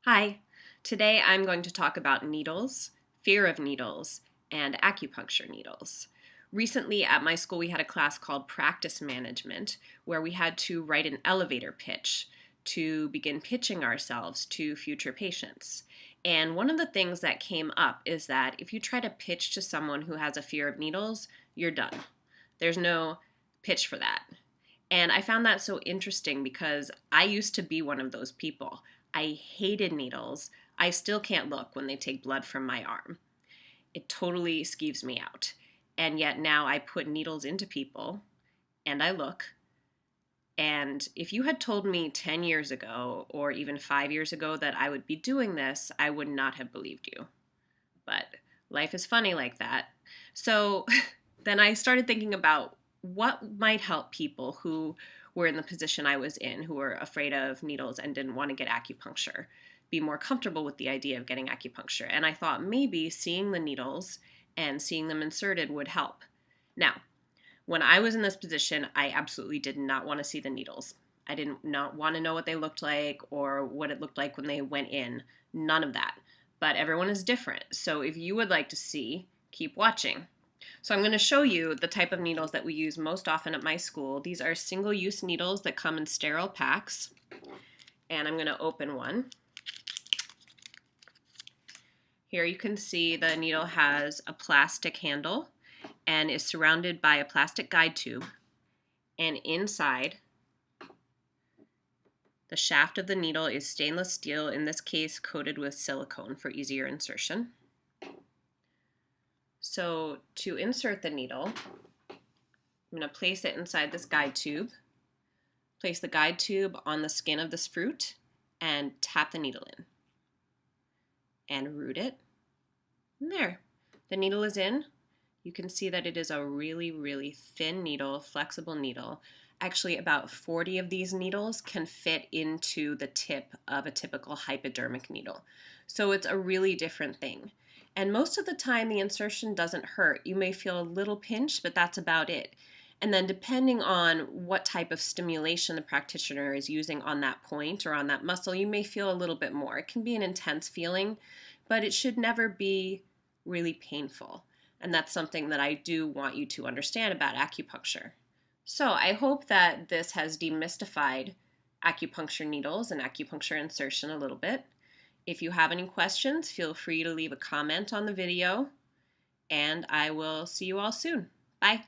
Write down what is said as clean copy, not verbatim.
Hi, today I'm going to talk about needles, fear of needles, and acupuncture needles. Recently at my school we had a class called Practice Management where we had to write an elevator pitch to begin pitching ourselves to future patients. And one of the things that came up is that if you try to pitch to someone who has a fear of needles, you're done. There's no pitch for that. And I found that so interesting because I used to be one of those people. I hated needles. I still can't look when they take blood from my arm. It totally skeeves me out. And yet now I put needles into people and I look. And if you had told me 10 years ago or even 5 years ago that I would be doing this, I would not have believed you. But life is funny like that. So then I started thinking about what might help people who were in the position I was in, who were afraid of needles and didn't want to get acupuncture, be more comfortable with the idea of getting acupuncture. And I thought maybe seeing the needles and seeing them inserted would help. Now, when I was in this position, I absolutely did not want to see the needles. I did not want to know what they looked like or what it looked like when they went in. None of that. But everyone is different. So if you would like to see, keep watching. So I'm going to show you the type of needles that we use most often at my school. These are single-use needles that come in sterile packs. And I'm going to open one. Here you can see the needle has a plastic handle and is surrounded by a plastic guide tube. And inside, the shaft of the needle is stainless steel, in this case coated with silicone for easier insertion. So to insert the needle, I'm going to place it inside this guide tube, place the guide tube on the skin of this fruit, and tap the needle in. And root it. And there, the needle is in. You can see that it is a really, really thin needle, flexible needle. Actually, about 40 of these needles can fit into the tip of a typical hypodermic needle. So it's a really different thing. And most of the time, the insertion doesn't hurt. You may feel a little pinch, but that's about it. And then depending on what type of stimulation the practitioner is using on that point or on that muscle, you may feel a little bit more. It can be an intense feeling, but it should never be really painful. And that's something that I do want you to understand about acupuncture. So I hope that this has demystified acupuncture needles and acupuncture insertion a little bit. If you have any questions, feel free to leave a comment on the video, and I will see you all soon. Bye.